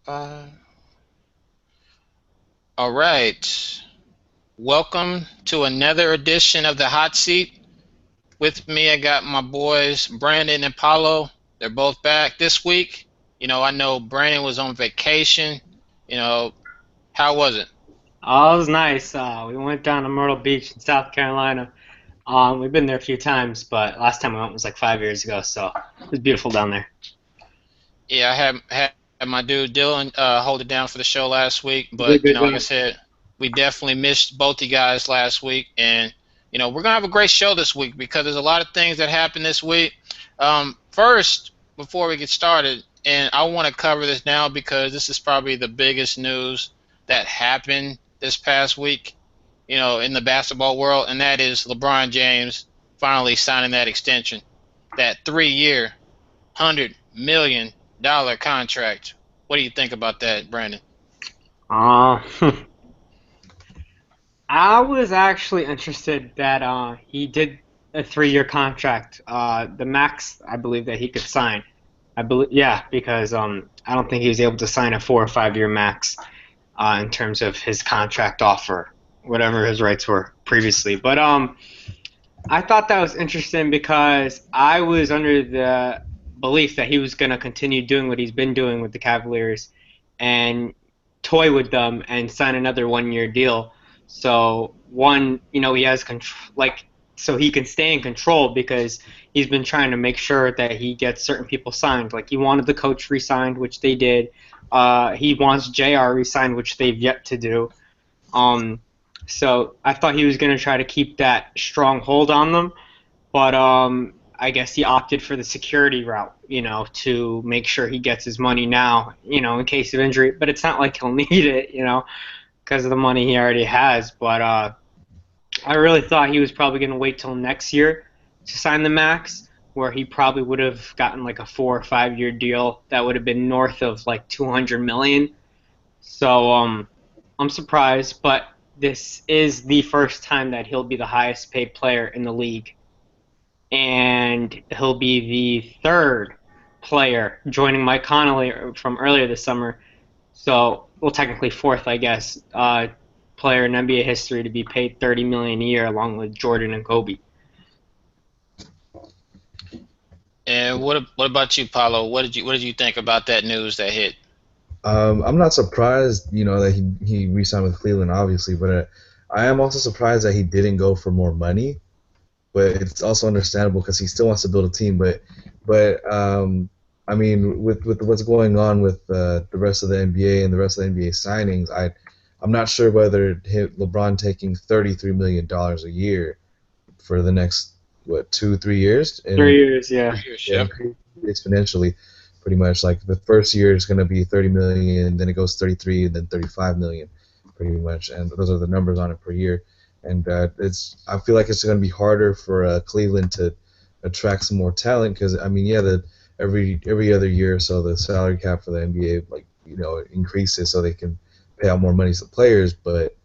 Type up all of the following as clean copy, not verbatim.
Uh, all right. Welcome to another edition of the Hot Seat. With me, I got my boys Brandon and Paulo. They're both back this week. I know Brandon was on vacation. You know, how was it? Oh, it was nice. We went down to Myrtle Beach in South Carolina. We've been there a few times, but last time we went was like 5 years ago, so it was beautiful down there. Yeah, I had my dude Dylan hold it down for the show last week, Did a but good like I job. said, we definitely missed both you guys last week, and we're gonna have a great show this week because there's a lot of things that happened this week. First, before we get started, and I want to cover this now because this is probably the biggest news that happened this past week, in the basketball world, and that is LeBron James finally signing that extension, that 3 year, $100 million contract. What do you think about that, Brandon? Uh, I was actually interested that he did a 3-year contract. The max I believe that he could sign. I believe, yeah, because I don't think he was able to sign a 4 or 5 year max in terms of his contract offer, whatever his rights were previously. But I thought that was interesting because I was under the belief that he was going to continue doing what he's been doing with the Cavaliers and toy with them and sign another 1 year deal. So one, he has so he can stay in control because he's been trying to make sure that he gets certain people signed. Like he wanted the coach re-signed, which they did. He wants JR re-signed, which they've yet to do. Um, so I thought he was going to try to keep that strong hold on them, but I guess he opted for the security route, to make sure he gets his money now, in case of injury. But it's not like he'll need it, because of the money he already has. But I really thought he was probably going to wait till next year to sign the max, where he probably would have gotten like a 4 or 5 year deal that would have been north of like 200 million. So I'm surprised, but this is the first time that he'll be the highest paid player in the league, and he'll be the third player joining Mike Conley from earlier this summer. So, well, technically fourth, I guess, player in NBA history to be paid 30 million a year, along with Jordan and Kobe. And what about you, Paulo? What did you think about that news that hit? I'm not surprised, that he re-signed with Cleveland, obviously, but I am also surprised that he didn't go for more money. But it's also understandable because he still wants to build a team. But I mean, with what's going on with the rest of the NBA and the rest of the NBA signings, I'm not sure whether LeBron taking $33 million a year for the next 2 3 years and 3 years, yeah. 3 years, yeah, yep. increase exponentially. Pretty much like the first year is going to be 30 million, then it goes 33, and then 35 million, pretty much. And those are the numbers on it per year. And I feel like it's going to be harder for Cleveland to attract some more talent because I mean, yeah, every other year or so the salary cap for the NBA increases so they can pay out more money to the players, but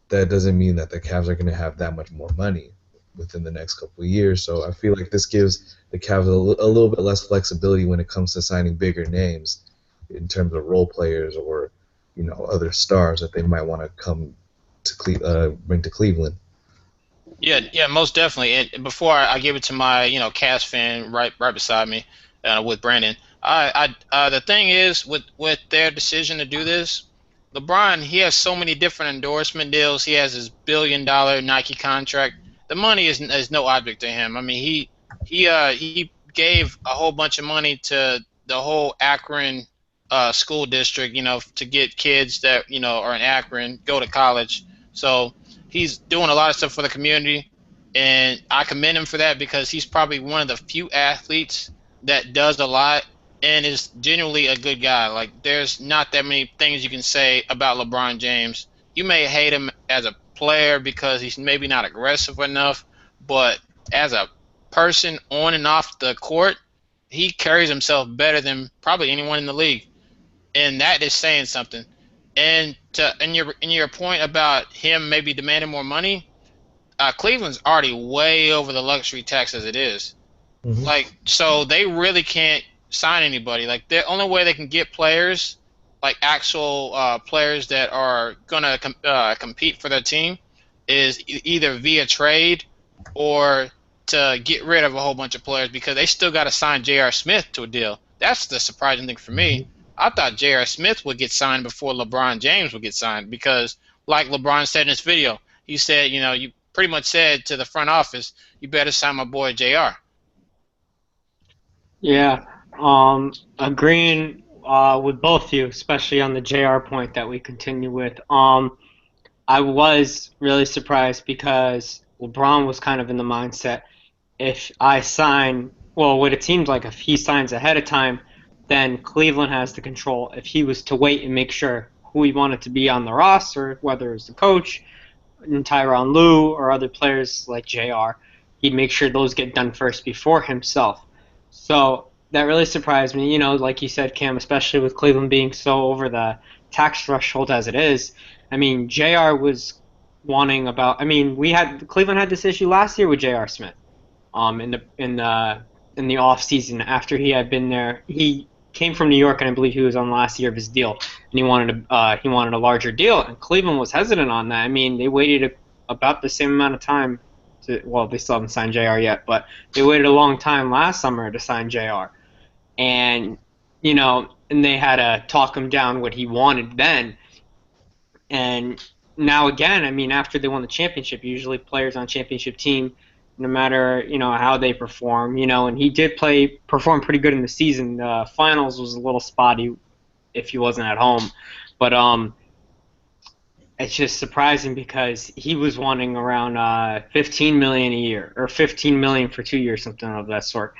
that doesn't mean that the Cavs are going to have that much more money within the next couple of years. So I feel like this gives the Cavs a little bit less flexibility when it comes to signing bigger names in terms of role players or other stars that they might want to come to bring to Cleveland. Yeah, yeah, most definitely. And before I give it to my, Cavs fan right beside me, with Brandon, the thing is with their decision to do this, LeBron, he has so many different endorsement deals. He has his $1 billion Nike contract. The money is no object to him. I mean, he gave a whole bunch of money to the whole Akron school district, to get kids that are in Akron go to college. So he's doing a lot of stuff for the community, and I commend him for that because he's probably one of the few athletes that does a lot and is genuinely a good guy. Like there's not that many things you can say about LeBron James. You may hate him as a player because he's maybe not aggressive enough, but as a person on and off the court, he carries himself better than probably anyone in the league, and that is saying something. And in your point about him maybe demanding more money, Cleveland's already way over the luxury tax as it is. Hmm. Like, so they really can't sign anybody. Like, the only way they can get players like actual players that are gonna compete for their team is either via trade or to get rid of a whole bunch of players because they still got to sign J.R. Smith to a deal. That's the surprising thing for me. Mhm. I thought J.R. Smith would get signed before LeBron James would get signed because, like LeBron said in his video, he said, you pretty much said to the front office, you better sign my boy J.R. Yeah, agreeing with both of you, especially on the JR point that we continue with. I was really surprised because LeBron was kind of in the mindset if I sign, well, what it seems like if he signs ahead of time, then Cleveland has the control. If he was to wait and make sure who he wanted to be on the roster, whether it's the coach, Tyronn Lue, or other players like JR, he'd make sure those get done first before himself. So that really surprised me. Like you said, Cam, especially with Cleveland being so over the tax threshold as it is. I mean, JR was wanting about. I mean, we had Cleveland had this issue last year with JR Smith in the off season after he had been there. He came from New York, and I believe he was on the last year of his deal, and he wanted a larger deal, and Cleveland was hesitant on that. I mean, they waited about the same amount of time to. Well, they still haven't signed Jr. yet, but they waited a long time last summer to sign Jr. And and they had to talk him down what he wanted then, and now again, I mean, after they won the championship, usually players on championship team, no matter how they perform, and he did perform pretty good in the season. The finals was a little spotty if he wasn't at home, but it's just surprising because he was wanting around 15 million a year or 15 million for 2 years, something of that sort,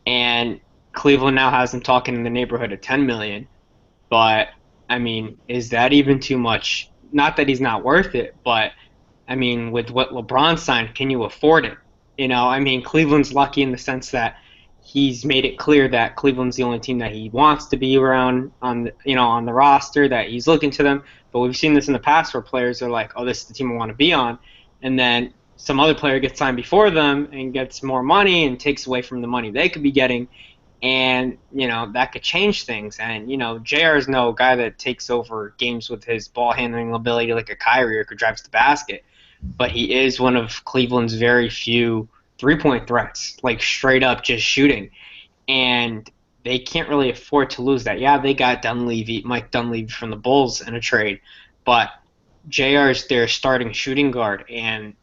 and Cleveland now has him talking in the neighborhood of 10 million. But I mean, is that even too much? Not that he's not worth it, but I mean, with what LeBron signed, can you afford it? I mean, Cleveland's lucky in the sense that he's made it clear that Cleveland's the only team that he wants to be around on the roster, that he's looking to them. But we've seen this in the past where players are like, "Oh, this is the team I want to be on," and then some other player gets signed before them and gets more money and takes away from the money they could be getting, and that could change things. And Jr. is no guy that takes over games with his ball handling ability like a Kyrie or could drive to the basket, but he is one of Cleveland's very few 3-point threats, like straight up just shooting, and they can't really afford to lose that. Yeah, they got Mike Dunleavy from the Bulls in a trade, but Jr. is their starting shooting guard, and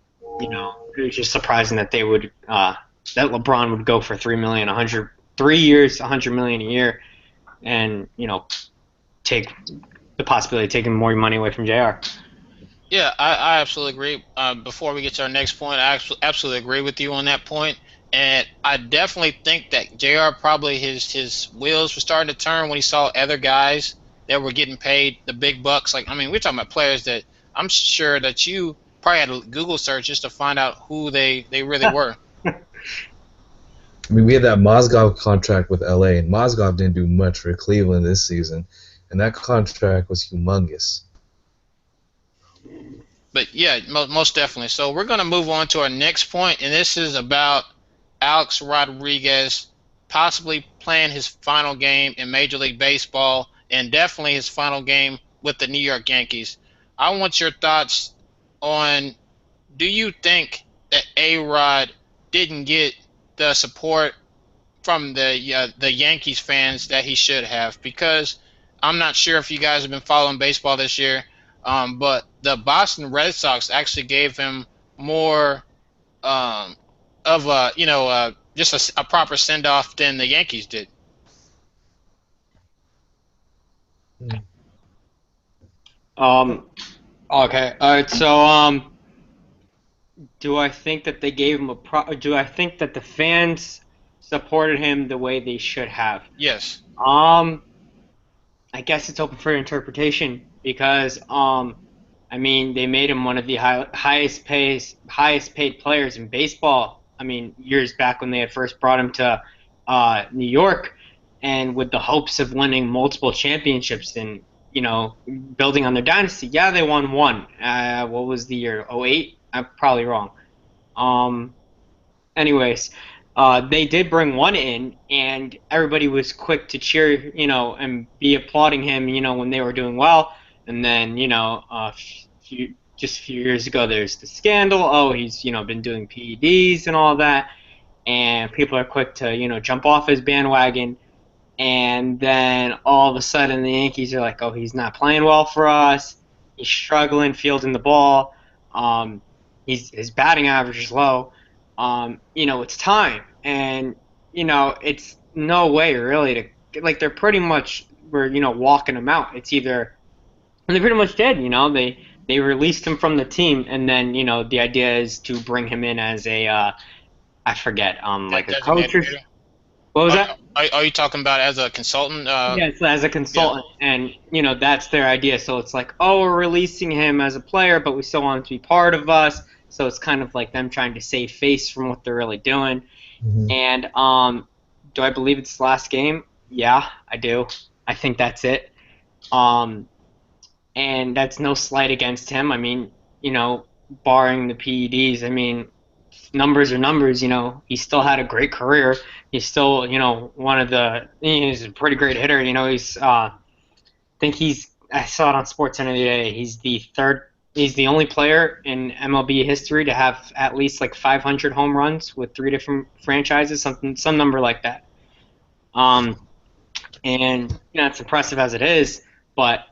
it was just surprising that they would that LeBron would go for 3 million, 100 3 years, 100 million a year, and take the possibility of taking more money away from Jr. Yeah, I absolutely agree. Before we get to our next point, I absolutely agree with you on that point. And I definitely think that JR probably his wheels were starting to turn when he saw other guys that were getting paid the big bucks. Like, I mean, we're talking about players that I'm sure that you probably had a Google search just to find out who they really were. I mean, we had that Mozgov contract with LA, and Mozgov didn't do much for Cleveland this season, and that contract was humongous. But yeah, most definitely. So we're going to move on to our next point, and this is about Alex Rodriguez possibly playing his final game in Major League Baseball and definitely his final game with the New York Yankees. I want your thoughts on, do you think that A-Rod didn't get the support from the Yankees fans that he should have? Because I'm not sure if you guys have been following baseball this year, but the Boston Red Sox actually gave him more um, of a just a proper send off than the Yankees did. Hmm. Um. Okay. All right. So do I think that they gave him do I think that the fans supported him the way they should have? Yes. Um. I guess it's open for interpretation because I mean, they made him one of the highest paid players in baseball. I mean, years back when they had first brought him to New York, and with the hopes of winning multiple championships and building on their dynasty. Yeah, they won one. What was the year? '08? I'm probably wrong. Um. Anyways, they did bring one in, and everybody was quick to cheer, and be applauding him, when they were doing well. And then, just a few years ago, there's the scandal. Oh, he's, been doing PEDs and all that, and people are quick to, jump off his bandwagon. And then all of a sudden, the Yankees are like, oh, he's not playing well for us. He's struggling fielding the ball. Um, his batting average is low. It's time, and it's no way really to like they're pretty much we're walking him out. It's either and they pretty much did. They released him from the team, and then the idea is to bring him in as a I forget like a coach Designated or hitter. what was that? Are you talking about as a consultant? Yes, as a Yeah. consultant, and that's their idea. So it's like, oh, we're releasing him as a player, but we still want him to be part of us. So it's kind of like them trying to save face from what they're really doing. Hmm. And do I believe it's the last game? Yeah, I do. I think that's it. Um, and that's no slight against him. I mean, barring the PEDs, I mean, numbers are numbers. He still had a great career. He's still, one of he's a pretty great hitter. I think I saw it on SportsCenter the other day. He's the only player in MLB history to have at least like 500 home runs with three different franchises, some number like that. Um, and it's impressive as it is, but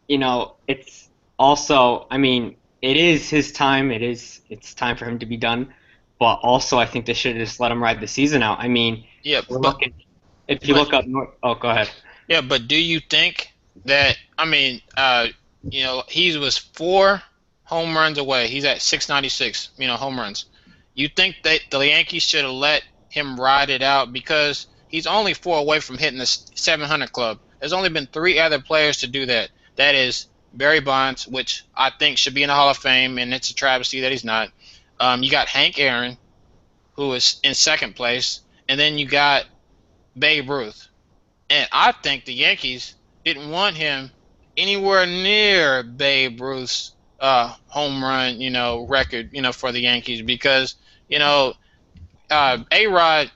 it's also, I mean, it is his time. It's time for him to be done. But also, I think they should have just let him ride the season out. I mean, Yeah, we're looking. If you but look up, oh, go ahead. yeah, but do you think that he was 4 home runs away. He's at 696, home runs. You think that the Yankees should have let him ride it out because he's only 4 away from hitting the 700 club. There's only been 3 other players to do that. That is Barry Bonds, which I think should be in the Hall of Fame, and it's a travesty that he's not. You got Hank Aaron, who is in second place, and then you got Babe Ruth. And I think the Yankees didn't want him anywhere near Babe Ruth's home run, record, for the Yankees because, A-Rod,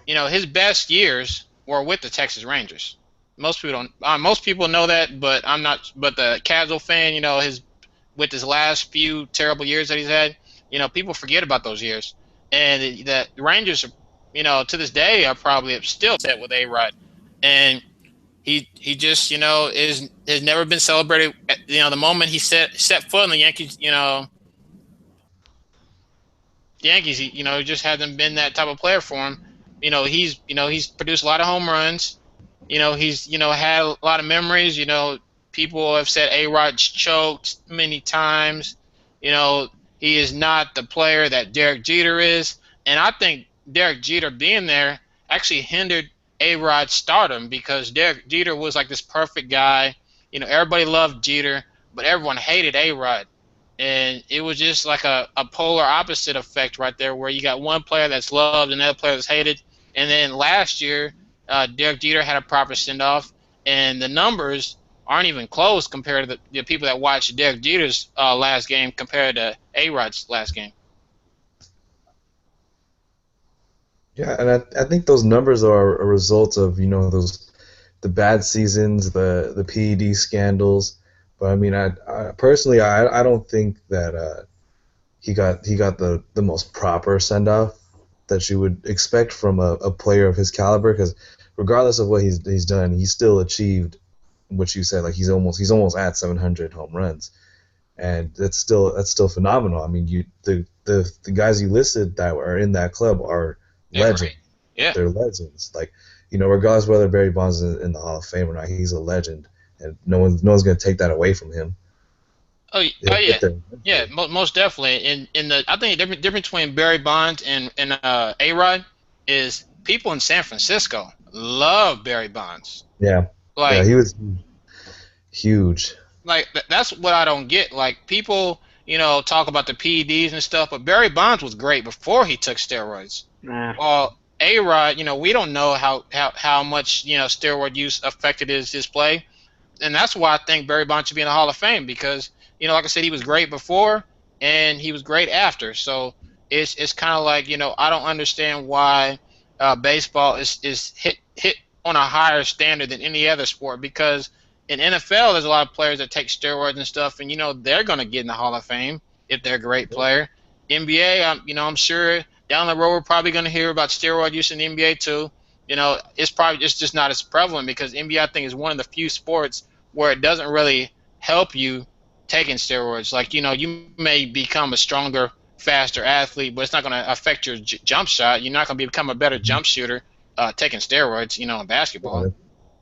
his best years were with the Texas Rangers. Most people don't. Most people know that, but I'm not. But the casual fan, his with his last few terrible years that he's had, people forget about those years. And the Rangers, to this day, are probably still upset with A-Rod. And he just is has never been celebrated. The moment he set foot in the Yankees, he just hasn't been that type of player for him. He's produced a lot of home runs. He's had a lot of memories. People have said A-Rod's choked many times. He is not the player that Derek Jeter is, and I think Derek Jeter being there actually hindered A-Rod's stardom because Derek Jeter was like this perfect guy. Everybody loved Jeter, but everyone hated A-Rod. And it was just like a polar opposite effect right there where you got one player that's loved and another player that's hated. And then last year, Derek Jeter had a proper send-off, and the numbers aren't even close compared to the people that watched Derek Jeter's last game compared to A-Rod's last game. Yeah, and I think those numbers are a result of those the bad seasons, the PED scandals. But I mean, I personally I don't think that he got the most proper send off that you would expect from a player of his caliber. Because regardless of what he's done, he's still achieved what you said. Like he's almost at 700 home runs, and that's still phenomenal. I mean, the guys you listed that are in that club are Yeah, legends. right. Yeah. They're legends. Like regardless whether Barry Bonds is in the Hall of Fame or not, he's a legend, and no one's gonna take that away from him. Oh He'll yeah, get there. yeah, most definitely. In the I think the difference between Barry Bonds and A-Rod is people in San Francisco love Barry Bonds. Yeah, yeah, Like he was huge. that's what I don't get. Like people, talk about the PEDs and stuff, but Barry Bonds was great before he took steroids. Nah. Well, A-Rod, we don't know how much steroid use affected his play, and that's why I think Barry Bonds should be in the Hall of Fame because like I said, he was great before and he was great after. So it's kind of like, I don't understand why baseball is hit on a higher standard than any other sport, because in NFL there's a lot of players that take steroids and stuff, and they're gonna get in the Hall of Fame if they're a great player. NBA, I'm sure down the road we're probably gonna hear about steroid use in the NBA too. It's just not as prevalent because NBA, I think, is one of the few sports where it doesn't really help you taking steroids. Like, you may become a stronger, faster athlete, but it's not going to affect your jump shot. You're not going to become a better jump shooter taking steroids, in basketball.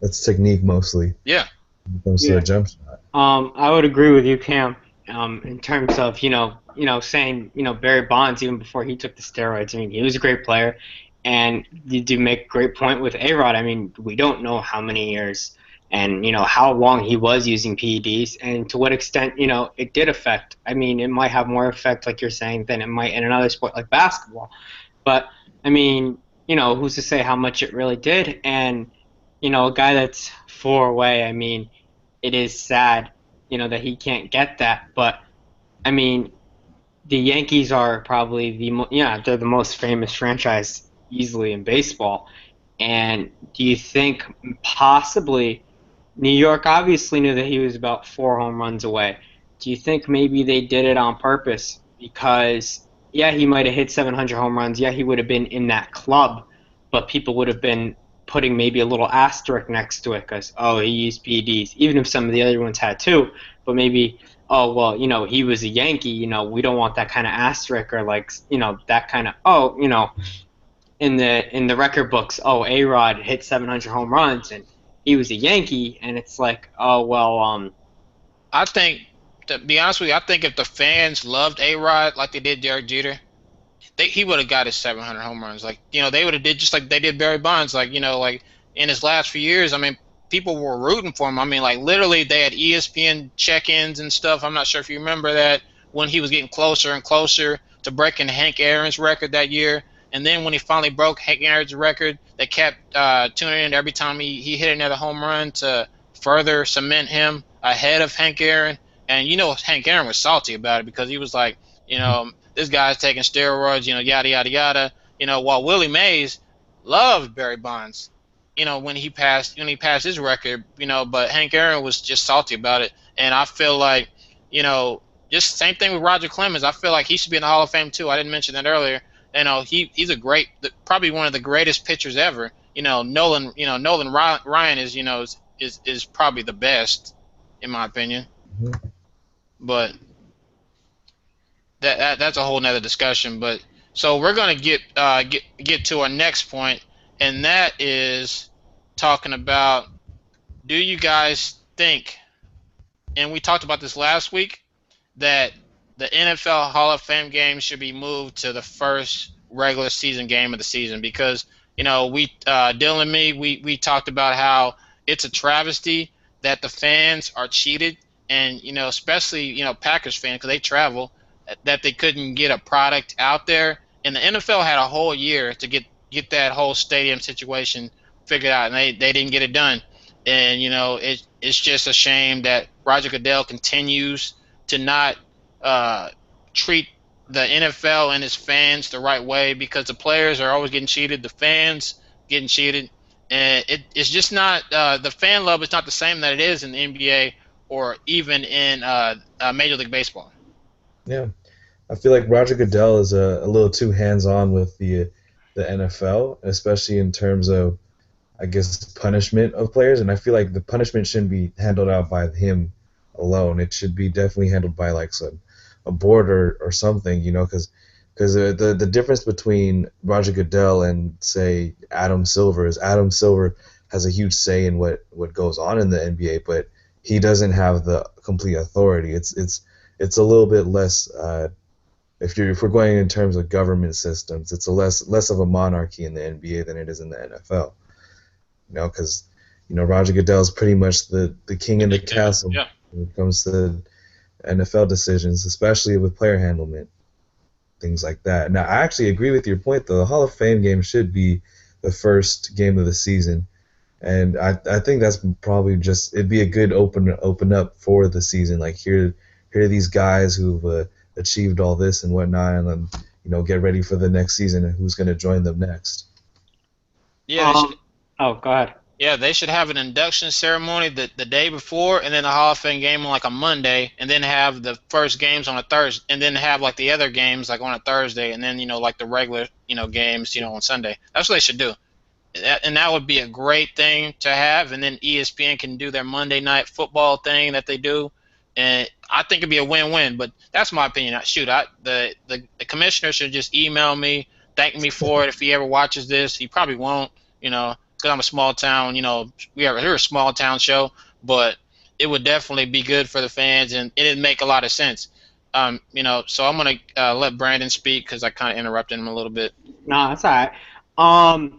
That's technique mostly Yeah. when it comes to Yeah. a jump shot. I would agree with you, Cam. In terms of saying Barry Bonds even before he took the steroids. I mean, he was a great player, and you do make a great point with A-Rod. I mean, we don't know how many years and how long he was using PEDs, and to what extent it did affect. I mean, it might have more effect, like you're saying, than it might in another sport like basketball. But I mean, who's to say how much it really did? And a guy that's 4 away. I mean, it is sad, that he can't get that. But I mean, the Yankees are probably they're the most famous franchise easily in baseball. And do you think possibly New York obviously knew that he was about 4 home runs away? Do you think maybe they did it on purpose? Because yeah, he might have hit 700 home runs. Yeah, he would have been in that club, but people would have been putting maybe a little asterisk next to it because he used PEDs, even if some of the other ones had too. But maybe well, he was a Yankee. We don't want that kind of asterisk or like that kind of in the record books. A-Rod hit 700 home runs and he was a Yankee, and it's like, I think, to be honest with you, I think if the fans loved A-Rod like they did Derek Jeter, he would have got his 700 home runs. Like, they would have did just like they did Barry Bonds. Like, like in his last few years, I mean, people were rooting for him. I mean, like literally they had ESPN check-ins and stuff. I'm not sure if you remember that, when he was getting closer and closer to breaking Hank Aaron's record that year. And then when he finally broke Hank Aaron's record, they kept tuning in every time he hit another home run to further cement him ahead of Hank Aaron. And Hank Aaron was salty about it because he was like, this guy's taking steroids, yada yada yada. While Willie Mays loved Barry Bonds, when he passed his record, but Hank Aaron was just salty about it. And I feel like, just same thing with Roger Clemens. I feel like he should be in the Hall of Fame too. I didn't mention that earlier. He's a probably one of the greatest pitchers ever. Nolan Ryan is probably the best in my opinion. Mhm. But that's a whole nother discussion. But so we're gonna get to our next point, and that is talking about, do you guys think, and we talked about this last week, that the NFL Hall of Fame game should be moved to the first regular season game of the season? Because we Dylan and me, we talked about how it's a travesty that the fans are cheated, and especially Packers fans, because they travel, that they couldn't get a product out there, and the NFL had a whole year to get that whole stadium situation figured out, and they didn't get it done. And it's just a shame that Roger Goodell continues to not treat the NFL and its fans the right way, because the players are always getting cheated, the fans getting cheated, and it's just not, the fan love is not the same that it is in the NBA or even in Major League Baseball. Yeah, I feel like Roger Goodell is a little too hands-on with the NFL, especially in terms of, I guess, punishment of players. And I feel like the punishment shouldn't be handled out by him alone. It should be definitely handled by like a board or something, because the difference between Roger Goodell and say Adam Silver is Adam Silver has a huge say in what goes on in the NBA, but he doesn't have the complete authority. It's a little bit less. If we're going in terms of government systems, it's a less of a monarchy in the NBA than it is in the NFL. Because Roger Goodell is pretty much the king in the castle. Yeah. When it comes to NFL decisions, especially with player handlement, things like that. Now, I actually agree with your point, though. The Hall of Fame game should be the first game of the season, and I think that's probably it'd be a good open up for the season. Like, here are these guys who've achieved all this and whatnot, and then get ready for the next season and who's going to join them next. Yeah, they should. Oh, go ahead. Yeah, they should have an induction ceremony the day before, and then a Hall of Fame game on like a Monday, and then have the first games on a Thursday, and then have like the other games like on a Thursday, and then like the regular games on Sunday. That's what they should do. And that would be a great thing to have. And then ESPN can do their Monday night football thing that they do, and I think it'd be a win-win. But that's my opinion. Shoot, the commissioner should just email me, thank me for it if he ever watches this. He probably won't, because I'm a small town. We're a small town show, but it would definitely be good for the fans, and it'd make a lot of sense. So I'm gonna let Brandon speak because I kind of interrupted him a little bit. No, that's all right.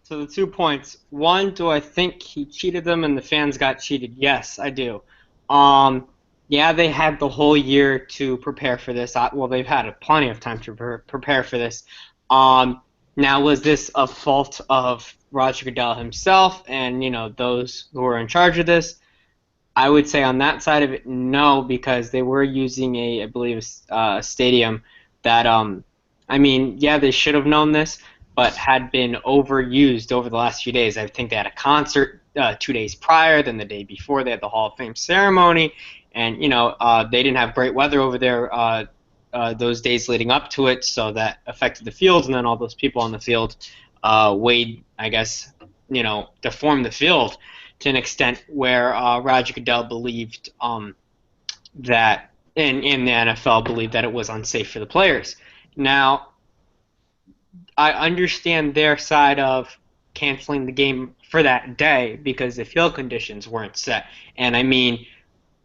So the 2 points. One, do I think he cheated them and the fans got cheated? Yes, I do. Yeah, they had the whole year to prepare for this. Well, they've had plenty of time to prepare for this. Now, was this a fault of Roger Goodell himself and those who were in charge of this? I would say on that side of it, no, because they were using I believe, a stadium that, yeah, they should have known this, but had been overused over the last few days. I think they had a concert 2 days prior, then the day before they had the Hall of Fame ceremony, and they didn't have great weather over there those days leading up to it, so that affected the field, and then all those people on the field deformed the field to an extent where Roger Goodell believed that, and the NFL believed that it was unsafe for the players. Now, I understand their side of canceling the game for that day because the field conditions weren't set. And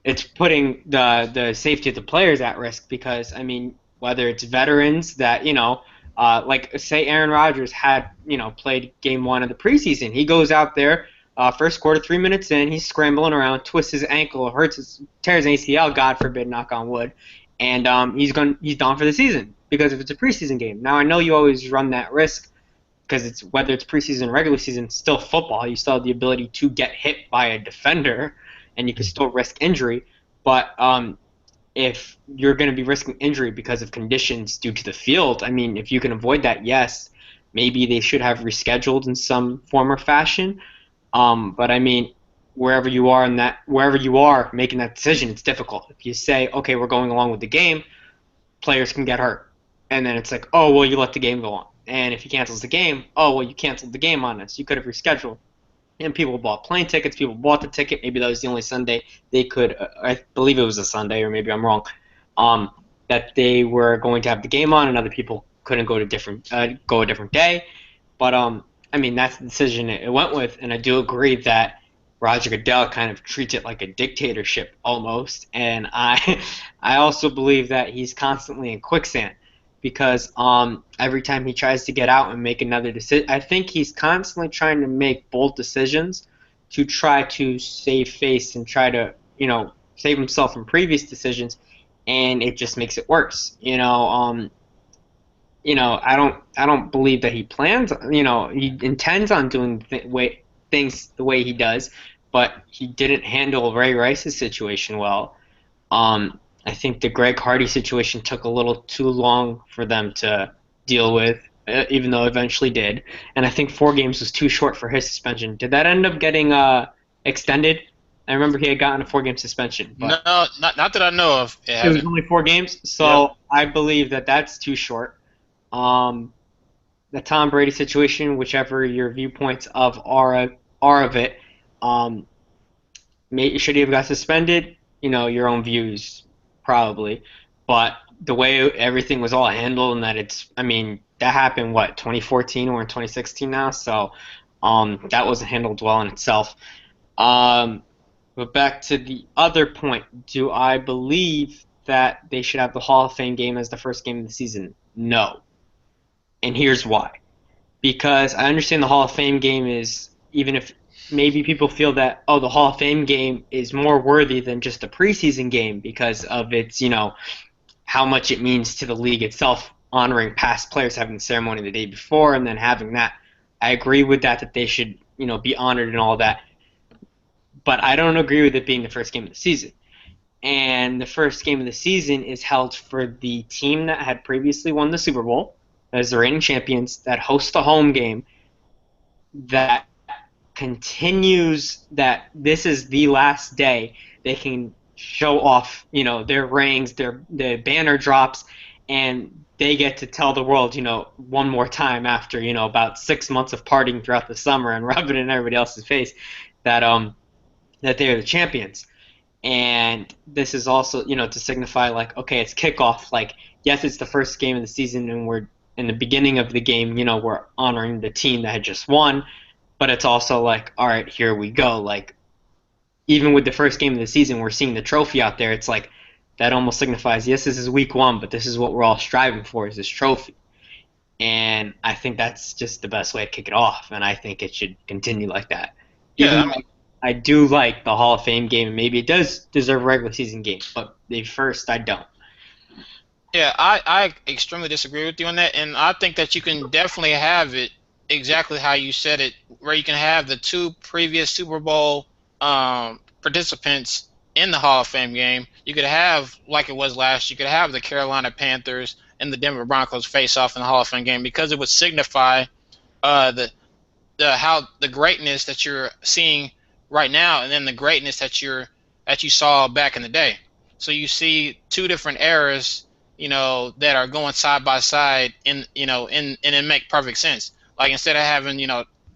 it's putting the safety of the players at risk because, whether it's veterans that, like say Aaron Rodgers had, played game 1 of the preseason. He goes out there, first quarter, 3 minutes in, he's scrambling around, twists his ankle, tears an ACL, God forbid, knock on wood, and he's done for the season. Because if it's a preseason game. Now, I know you always run that risk because whether it's preseason or regular season, it's still football. You still have the ability to get hit by a defender, and you can still risk injury. But if you're going to be risking injury because of conditions due to the field, if you can avoid that, yes, maybe they should have rescheduled in some form or fashion. But wherever you are making that decision, it's difficult. If you say, okay, we're going along with the game, players can get hurt. And then it's like, oh, well, you let the game go on. And if he cancels the game, oh, well, you canceled the game on us. You could have rescheduled. And people bought plane tickets. People bought the ticket. Maybe that was the only Sunday they could. I believe it was a Sunday, or maybe I'm wrong. That they were going to have the game on, and other people couldn't go a different day. But that's the decision it went with. And I do agree that Roger Goodell kind of treats it like a dictatorship almost, and I also believe that he's constantly in quicksand because every time he tries to get out and make another decision, I think he's constantly trying to make bold decisions to try to save face and try to save himself from previous decisions, and it just makes it worse. I don't believe that he plans. He intends on doing things the way he does, but he didn't handle Ray Rice's situation well. I think the Greg Hardy situation took a little too long for them to deal with, even though it eventually did. And I think 4 games was too short for his suspension. Did that end up getting extended? I remember he had gotten a 4-game suspension. But No, not that I know of. it was only 4 games, so yep. I believe that that's too short. The Tom Brady situation, whichever your viewpoints of are of it, should he have got suspended? Your own views, probably. But the way everything was all handled, and that that happened, 2014? We're in 2016 now, so that wasn't handled well in itself. But back to the other point, do I believe that they should have the Hall of Fame game as the first game of the season? No. And here's why. Because I understand the Hall of Fame game is, even if maybe people feel that, the Hall of Fame game is more worthy than just a preseason game because of its, how much it means to the league itself, honoring past players, having the ceremony the day before and then having that. I agree with that they should, be honored and all that. But I don't agree with it being the first game of the season. and the first game of the season is held for the team that had previously won the Super Bowl, as the reigning champions, that host the home game, that continues that this is the last day they can show off, their rings, their banner drops, and they get to tell the world, one more time after, about 6 months of partying throughout the summer and rubbing it in everybody else's face that that they're the champions. And this is also, to signify like, okay, it's kickoff. Like, yes, it's the first game of the season, and we're in the beginning of the game. We're honoring the team that had just won, but it's also like, all right, here we go. Like, even with the first game of the season, we're seeing the trophy out there. It's like that almost signifies, yes, this is week one, but this is what we're all striving for, is this trophy. And I think that's just the best way to kick it off, and I think it should continue like that. Yeah, Even I though mean, I do like the Hall of Fame game, and maybe it does deserve a regular season game, but the first I don't. yeah, I extremely disagree with you on that, and I think that you can definitely have it exactly how you said it, where you can have the two previous Super Bowl participants in the Hall of Fame game. You could have, like it was last, you could have the Carolina Panthers and the Denver Broncos face off in the Hall of Fame game because it would signify the how the greatness that you're seeing right now, and then the greatness that you saw back in the day. So you see two different eras, that are going side by side and it make perfect sense. Like instead of having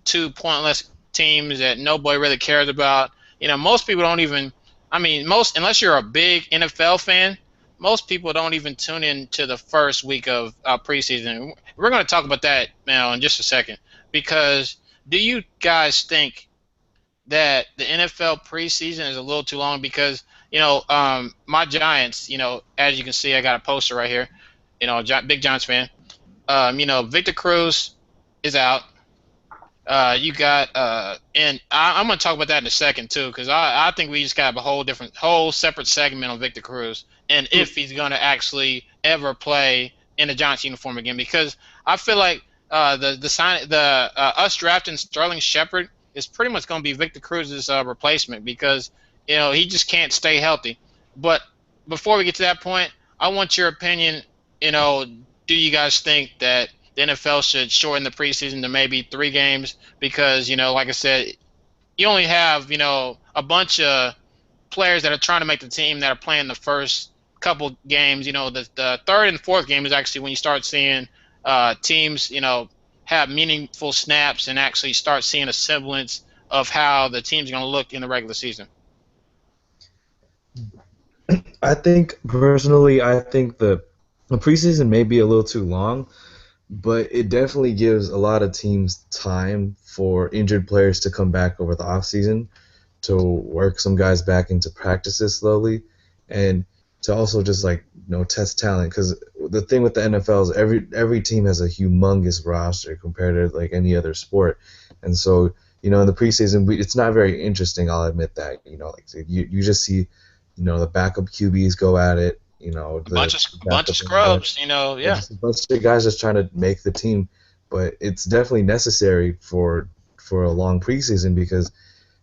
two pointless teams that nobody really cares about, most people don't even. I mean, most unless you're a big NFL fan, most people don't even tune in to the first week of preseason. We're going to talk about that now in just a second because do you guys think that the NFL preseason is a little too long? Because my Giants, as you can see, I got a poster right here. Big Giants fan. Victor Cruz is out. You got and I'm gonna talk about that in a second too, because I think we just got a whole separate segment on Victor Cruz and if he's gonna actually ever play in a Giants uniform again. Because I feel like us drafting Sterling Shepard is pretty much gonna be Victor Cruz's replacement because he just can't stay healthy. But before we get to that point, I want your opinion. Do you guys think that the NFL should shorten the preseason to maybe 3 games because like I said, you only have a bunch of players that are trying to make the team that are playing the first couple games. The third and fourth game is actually when you start seeing teams have meaningful snaps and actually start seeing a semblance of how the team's going to look in the regular season. I think personally, I think the preseason may be a little too long, but it definitely gives a lot of teams time for injured players to come back over the offseason, to work some guys back into practices slowly, and to also just test talent. Because the thing with the NFL is every team has a humongous roster compared to like any other sport, and so in the preseason it's not very interesting. I'll admit that. You just see the backup QBs go at it. Bunch of scrubs. Yeah. Just a bunch of guys just trying to make the team, but it's definitely necessary for a long preseason because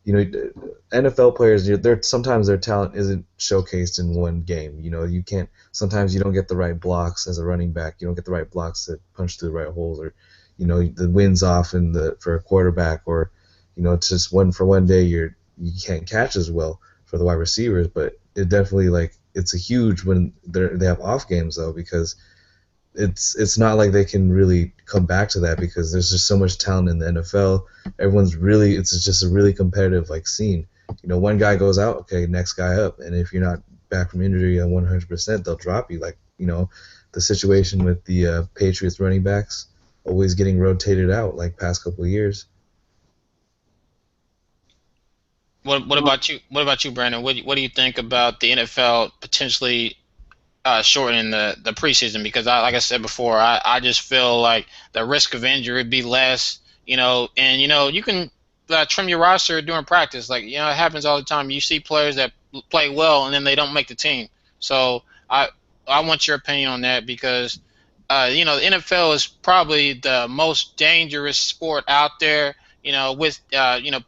NFL players, sometimes their talent isn't showcased in one game. You can't. Sometimes you don't get the right blocks as a running back. You don't get the right blocks that punch through the right holes, or the wind's off for a quarterback, or it's just one day you can't catch as well for the wide receivers. But it definitely it's a huge when they have off games though, because it's not like they can really come back to that because there's just so much talent in the NFL. It's just a really competitive scene. One guy goes out, okay, next guy up, and if you're not back from injury at 100%, they'll drop you. The situation with the Patriots running backs always getting rotated out past couple of years. What about you? What about you, Brandon? What do you think about the NFL potentially shortening the preseason? Because like I said before, I just feel like the risk of injury would be less. And you can trim your roster during practice. It happens all the time. You see players that play well and then they don't make the team. So I want your opinion on that because the NFL is probably the most dangerous sport out there. With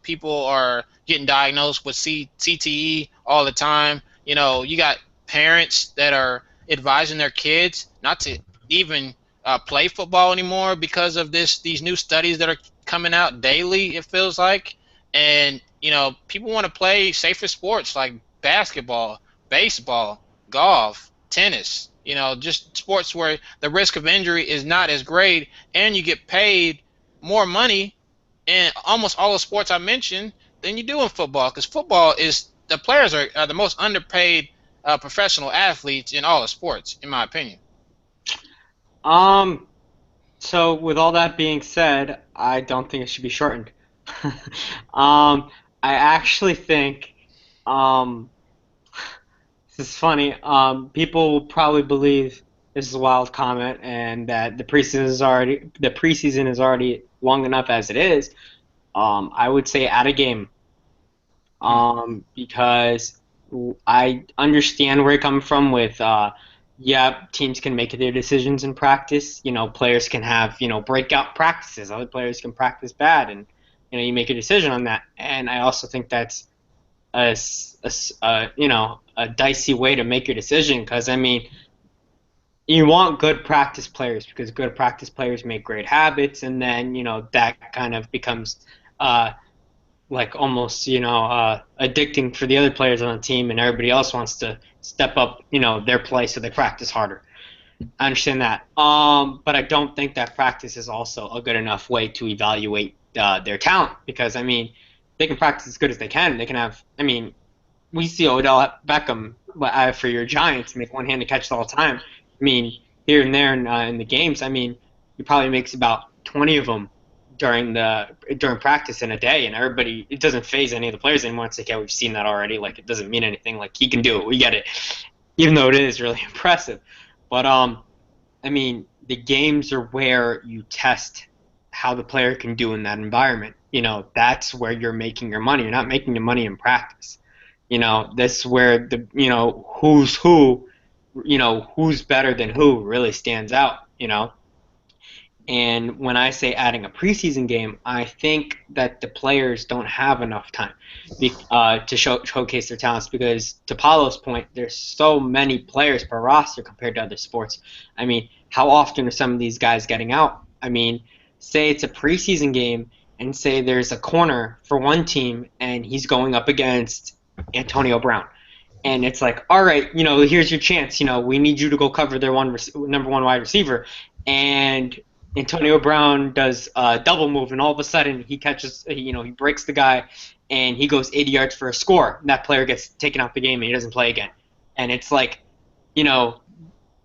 people are getting diagnosed with CTE all the time. You got parents that are advising their kids not to even play football anymore because of these new studies that are coming out daily. It feels like, and people want to play safer sports like basketball, baseball, golf, tennis. Just sports where the risk of injury is not as great, and you get paid more money in almost all the sports I mentioned than you do in football. Because football is the players are the most underpaid professional athletes in all the sports, in my opinion. Um, so with all that being said, I don't think it should be shortened. I actually think, um, this is funny. People will probably believe this is a wild comment and that the preseason is already long enough as it is. I would say add a game. Hmm. Because I understand where you're coming from with, yeah, teams can make their decisions in practice. Players can have, breakout practices. Other players can practice bad, and, you make a decision on that. And I also think that's a dicey way to make your decision because, I mean, you want good practice players because good practice players make great habits, and then, that kind of becomes, uh, like almost addicting for the other players on the team, and everybody else wants to step up their play, so they practice harder. I understand that, but I don't think that practice is also a good enough way to evaluate their talent because, I mean, they can practice as good as they can. They can have, I mean, we see Odell Beckham for your Giants make one-handed catches all the time. I mean, here and there in the games. I mean, he probably makes about 20 of them during practice in a day, and everybody, it doesn't phase any of the players anymore. It's like, yeah, we've seen that already. Like, it doesn't mean anything. Like, he can do it. We get it, even though it is really impressive. But I mean, the games are where you test how the player can do in that environment. That's where you're making your money. You're not making your money in practice. This is where who's who, who's better than who really stands out. And when I say adding a preseason game, I think that the players don't have enough time to showcase their talents because, to Paulo's point, there's so many players per roster compared to other sports. I mean, how often are some of these guys getting out? I mean, say it's a preseason game and say there's a corner for one team and he's going up against Antonio Brown. And it's like, all right, here's your chance. We need you to go cover their number one wide receiver. And Antonio Brown does a double move, and all of a sudden he catches, he breaks the guy, and he goes 80 yards for a score. And that player gets taken out the game, and he doesn't play again. And it's like, you know,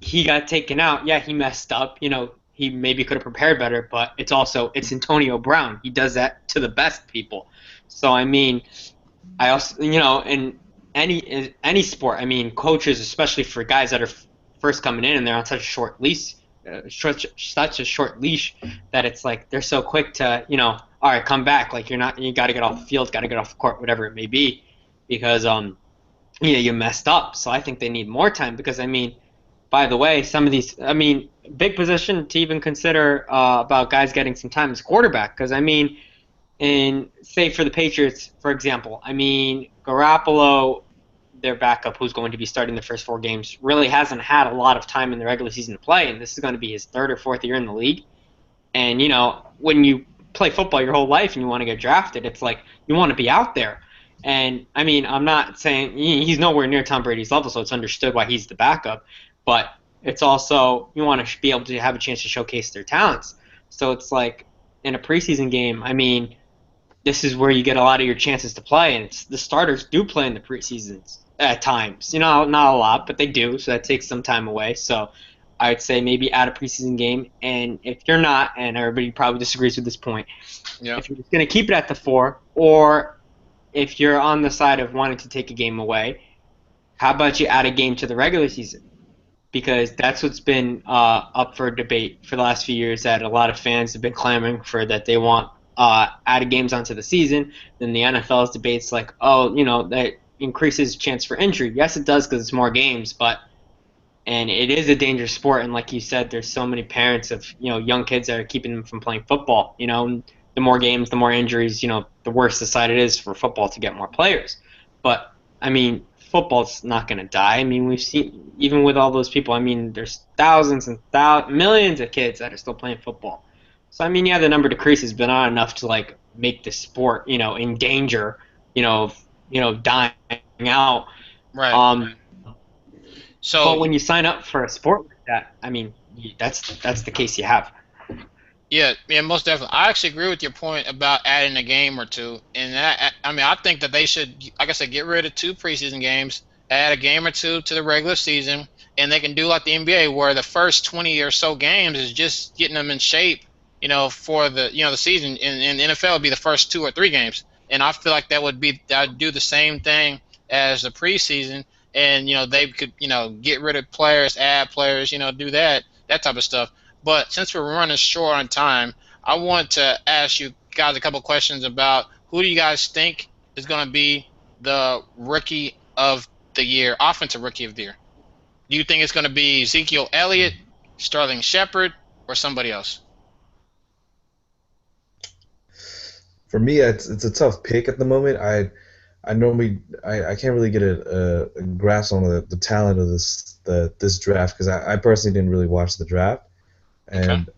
he got taken out. Yeah, he messed up. He maybe could have prepared better, but it's Antonio Brown. He does that to the best people. So I mean, I also, in any sport, I mean, coaches, especially for guys that are first coming in and they're on such a short leash, such a short leash that it's like they're so quick to, all right, come back. Like you got to get off the field, got to get off the court, whatever it may be, because you messed up. So I think they need more time because, I mean, by the way, some of these, I mean, big position to even consider about guys getting some time is quarterback because, I mean, in say for the Patriots, for example, I mean, Garoppolo, their backup, who's going to be starting the first 4 games, really hasn't had a lot of time in the regular season to play, and this is going to be his third or fourth year in the league. And when you play football your whole life and you want to get drafted, it's like you want to be out there. And I mean, I'm not saying he's nowhere near Tom Brady's level, so it's understood why he's the backup. But it's also you want to be able to have a chance to showcase their talents. So it's like in a preseason game, I mean, this is where you get a lot of your chances to play, and the starters do play in the preseasons at times. Not a lot, but they do, so that takes some time away. So I would say maybe add a preseason game, and if you're not, and everybody probably disagrees with this point, Yeah. if you're just going to keep it at the 4, or if you're on the side of wanting to take a game away, how about you add a game to the regular season? Because that's what's been up for debate for the last few years, that a lot of fans have been clamoring for, that they want added games onto the season. Then the NFL's debates like, that increases chance for injury. Yes, it does because it's more games, and it is a dangerous sport. And like you said, there's so many parents of young kids that are keeping them from playing football. The more games, the more injuries. The worse the side it is for football to get more players. But I mean, football's not going to die. I mean, we've seen even with all those people. I mean, there's thousands and millions of kids that are still playing football. So I mean, yeah, the number decreases, but not enough to like make the sport, in danger, dying out. Right. Um, So but when you sign up for a sport like that, I mean, that's the case you have. yeah, yeah, most definitely. I actually agree with your point about adding a game or two. And that, I mean, I think that they should, like I said, get rid of 2 preseason games, add a game or two to the regular season, and they can do like the NBA, where the first 20 or so games is just getting them in shape, for the season. And the NFL would be the first 2 or 3 games. And I feel like that'd do the same thing as the preseason. And they could, get rid of players, add players, do that type of stuff. But since we're running short on time, I want to ask you guys a couple questions about who do you guys think is going to be the rookie of the year, offensive rookie of the year? Do you think it's going to be Ezekiel Elliott, Sterling Shepard, or somebody else? For me, it's a tough pick at the moment. I normally I can't really get a grasp on the talent of this draft because I personally didn't really watch the draft, Okay. and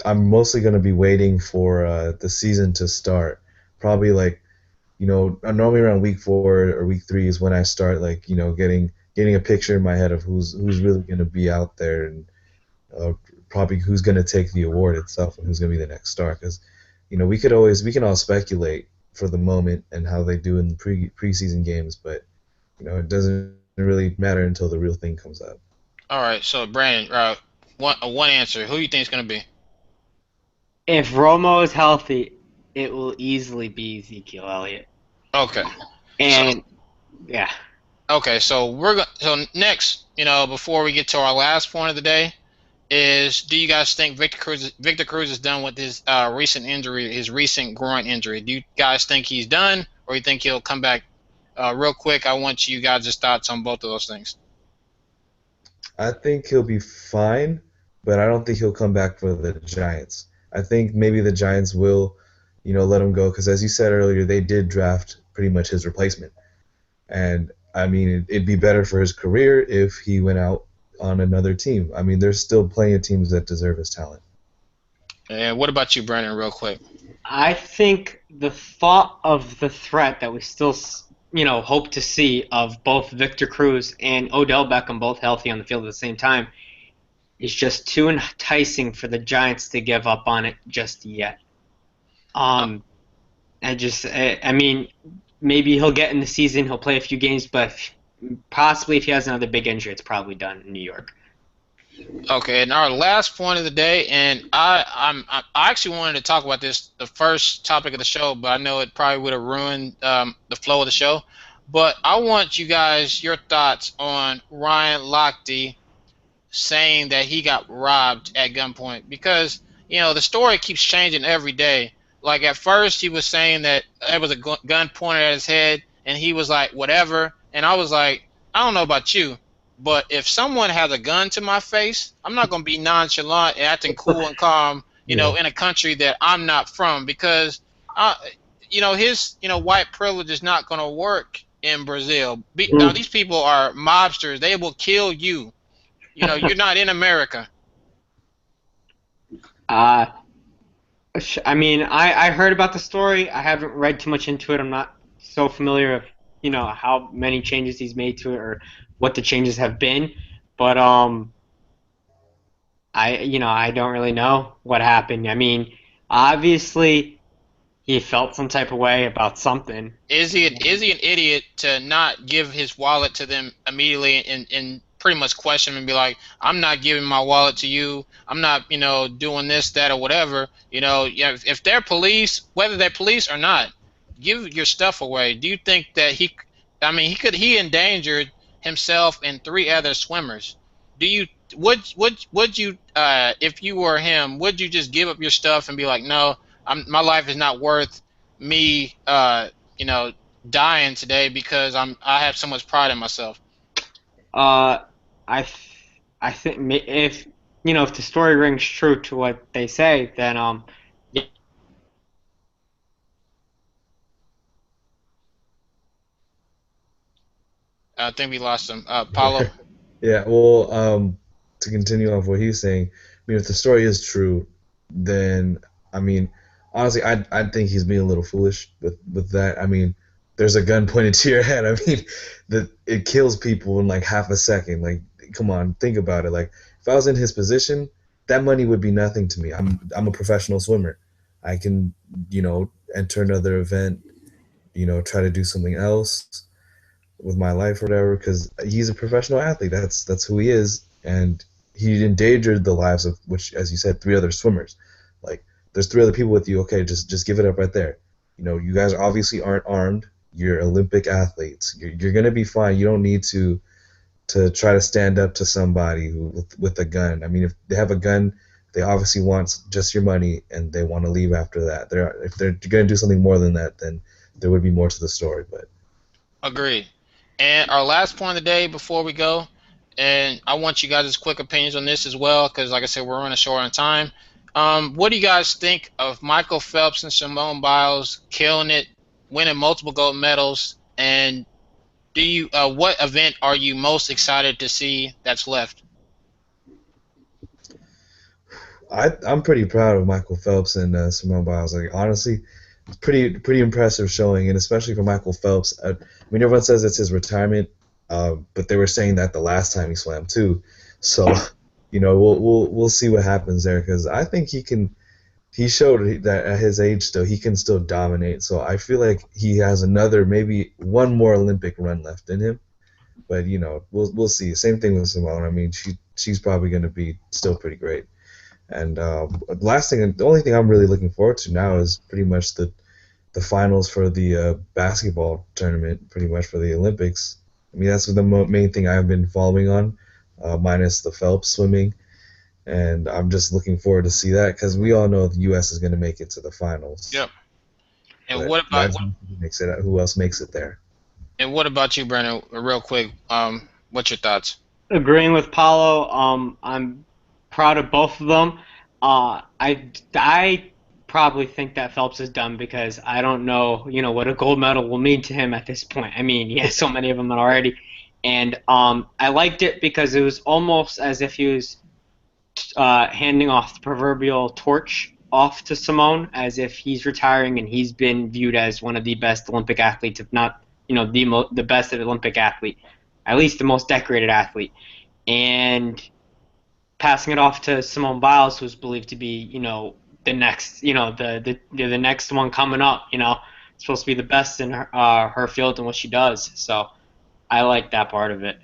I'm mostly going to be waiting for the season to start. Probably like normally around week 4 or week 3 is when I start like getting a picture in my head of who's really going to be out there and uh, probably who's going to take the award itself and who's going to be the next star. Because we can all speculate for the moment and how they do in the preseason games, but it doesn't really matter until the real thing comes out. All right. So Brandon, one answer. Who do you think is going to be? If Romo is healthy, it will easily be Ezekiel Elliott. Okay. So And yeah, okay. So next, before we get to our last point of the day, is do you guys think Victor Cruz is done with his recent injury, his recent groin injury? Do you guys think he's done, or you think he'll come back? Real quick, I want you guys' thoughts on both of those things. I think he'll be fine, but I don't think he'll come back for the Giants. I think maybe the Giants will, let him go because, as you said earlier, they did draft pretty much his replacement. And I mean, it'd be better for his career if he went out on another team. I mean, there's still plenty of teams that deserve his talent. And what about you, Brandon? Real quick. I think the thought of the threat that we still, hope to see of both Victor Cruz and Odell Beckham both healthy on the field at the same time is just too enticing for the Giants to give up on it just yet. Uh, I mean, maybe he'll get in the season, he'll play a few games, but possibly if he has another big injury, it's probably done in New York. Okay, and our last point of the day, and I actually wanted to talk about this the first topic of the show, but I know it probably would have ruined the flow of the show. But I want you guys your thoughts on Ryan Lochte saying that he got robbed at gunpoint because the story keeps changing every day. Like at first he was saying that there was a gun pointed at his head, and he was like whatever, and I was like, I don't know about you, but if someone has a gun to my face, I'm not gonna be nonchalant and acting cool and calm, Yeah. in a country that I'm not from because, uh, his white privilege is not gonna work in Brazil. Now these people are mobsters; they will kill you. You're not in America. Uh, I mean, I heard about the story. I haven't read too much into it. I'm not so familiar with, how many changes he's made to it or what the changes have been. But I don't really know what happened. I mean, obviously he felt some type of way about something. Is he an idiot to not give his wallet to them immediately and pretty much question him and be like, I'm not giving my wallet to you. I'm not, doing this, that, or whatever. Yeah, if they're police, whether they're police or not, give your stuff away. Do you think that I mean, he endangered himself and 3 other swimmers. Do you, would you, if you were him, would you just give up your stuff and be like, no, my life is not worth me, you know, dying today because I have so much pride in myself. Uh, I think if if the story rings true to what they say, then yeah, I think we lost him. Paulo. Yeah, well, to continue off what he's saying, I mean, if the story is true, then I mean, honestly, I think he's being a little foolish with that. I mean, there's a gun pointed to your head. I mean, that it kills people in like half a second. Like, come on, think about it. Like, if I was in his position, that money would be nothing to me. I'm a professional swimmer. I can, enter another event, try to do something else with my life or whatever because he's a professional athlete. That's who he is, and he endangered the lives of which, as you said, three other swimmers. Like there's three other people with you. Okay, just give it up right there. You guys obviously aren't armed. You're Olympic athletes. You're gonna be fine. You don't need to try to stand up to somebody with a gun. I mean, if they have a gun, they obviously want just your money and they want to leave after that. If they're gonna do something more than that, then there would be more to the story. But Agreed. And our last point of the day before we go, and I want you guys' quick opinions on this as well, because like I said, we're running short on time. What do you guys think of Michael Phelps and Simone Biles killing it, winning multiple gold medals? And what event are you most excited to see that's left? I'm pretty proud of Michael Phelps and Simone Biles. Like honestly, it's pretty impressive showing, and especially for Michael Phelps. I mean, everyone says it's his retirement, but they were saying that the last time he swam too. So, we'll see what happens there because I think he can. He showed that at his age still he can still dominate. So I feel like he has another maybe one more Olympic run left in him. But we'll see. Same thing with Simone. I mean, she's probably going to be still pretty great. And the only thing I'm really looking forward to now is pretty much the finals for the basketball tournament, pretty much for the Olympics. I mean, that's the main thing I've been following on, minus the Phelps swimming. And I'm just looking forward to see that because we all know the U.S. is going to make it to the finals. Yep. And But what about imagine who else makes it there. you, Brandon? Real quick, what's your thoughts? Agreeing with Paulo, I'm proud of both of them. I probably think that Phelps is done because I don't know, what a gold medal will mean to him at this point. I mean, he has so many of them already, and I liked it because it was almost as if he was handing off the proverbial torch off to Simone, as if he's retiring and he's been viewed as one of the best Olympic athletes, if not, the best Olympic athlete, at least the most decorated athlete, and passing it off to Simone Biles, who's believed to be, the next, the next one coming up, supposed to be the best in her field and what she does. So I like that part of it.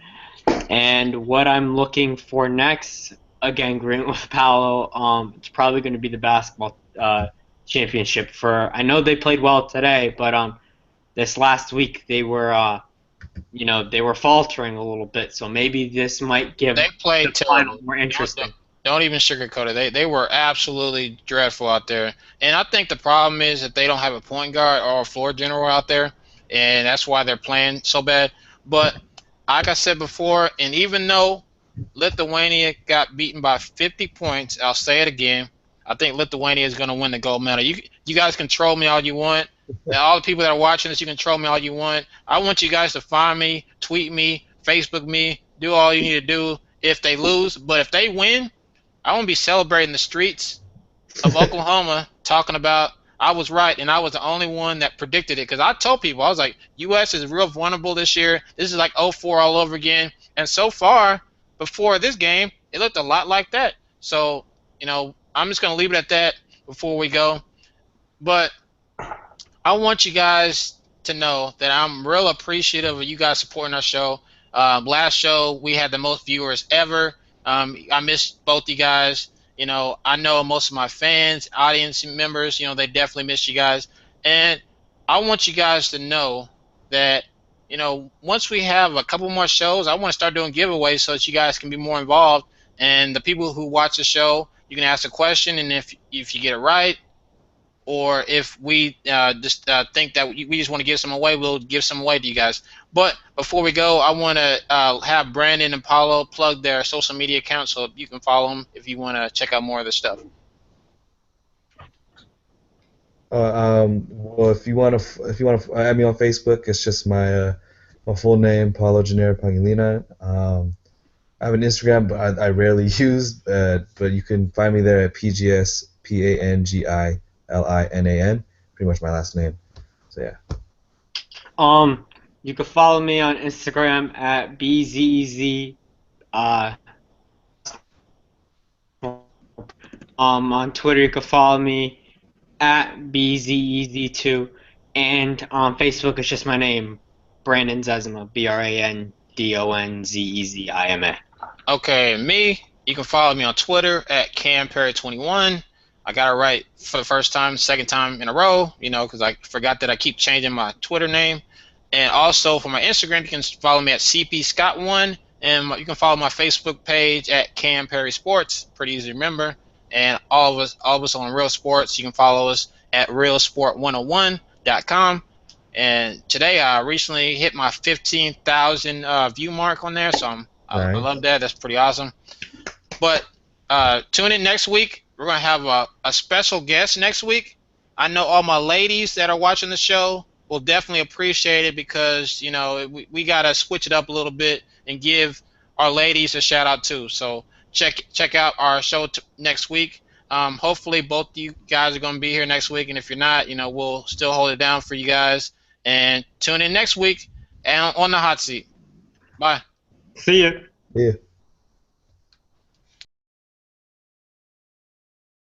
And what I'm looking for next, again, agreeing with Paolo, it's probably going to be the basketball championship. I know they played well today, but this last week they were faltering a little bit. So maybe this might give They the played final terrible. more interesting. Don't even sugarcoat it. They were absolutely dreadful out there. And I think the problem is that they don't have a point guard or a floor general out there, and that's why they're playing so bad. But like I said before, and even though Lithuania got beaten by 50 points, I'll say it again. I think Lithuania is going to win the gold medal. You guys can troll me all you want. Now, all the people that are watching this, you can troll me all you want. I want you guys to find me, tweet me, Facebook me, do all you need to do if they lose. But if they win, I want to be celebrating the streets of Oklahoma, talking about I was right and I was the only one that predicted it. Because I told people, I was like, U.S. is real vulnerable this year. This is like '04 all over again. And so far, before this game, it looked a lot like that. So, I'm just going to leave it at that before we go. But I want you guys to know that I'm real appreciative of you guys supporting our show. Last show, we had the most viewers ever. I miss both you guys. I know most of my fans, audience members, they definitely miss you guys. And I want you guys to know that, once we have a couple more shows, I want to start doing giveaways so that you guys can be more involved. And the people who watch the show, you can ask a question, and if you get it right, or if we just think that we just want to give some away, we'll give some away to you guys. But before we go, I want to have Brandon and Paulo plug their social media accounts so you can follow them if you want to check out more of the stuff. Well, if you want to, add me on Facebook, it's just my My full name, Paulo Gennaro Pangilina. I have an Instagram, but I rarely use. But you can find me there at PGSPANGILINAN. Pretty much my last name. So yeah. Um, you can follow me on Instagram at BZEZ. Uh, on Twitter, you can follow me at BZEZ2. And on Facebook, it's just my name, Brandon Zezima, BRANDONZEZIMA. Okay, me, you can follow me on Twitter at CamPerry21. I got it right for the first time, second time in a row, because I forgot that I keep changing my Twitter name. And also for my Instagram, you can follow me at CPScott1, and you can follow my Facebook page at Cam Perry Sports. Pretty easy to remember. And all of us on Real Sports, you can follow us at realsport101.com. And today I recently hit my 15,000 view mark on there, so I Nice. love that. That's pretty awesome. But tune in next week. We're gonna have a special guest next week. I know all my ladies that are watching the show will definitely appreciate it because we gotta switch it up a little bit and give our ladies a shout out too. So check out our show next week. Hopefully both you guys are gonna be here next week, and if you're not, we'll still hold it down for you guys. And tune in next week and on the hot seat. Bye. See ya. Yeah.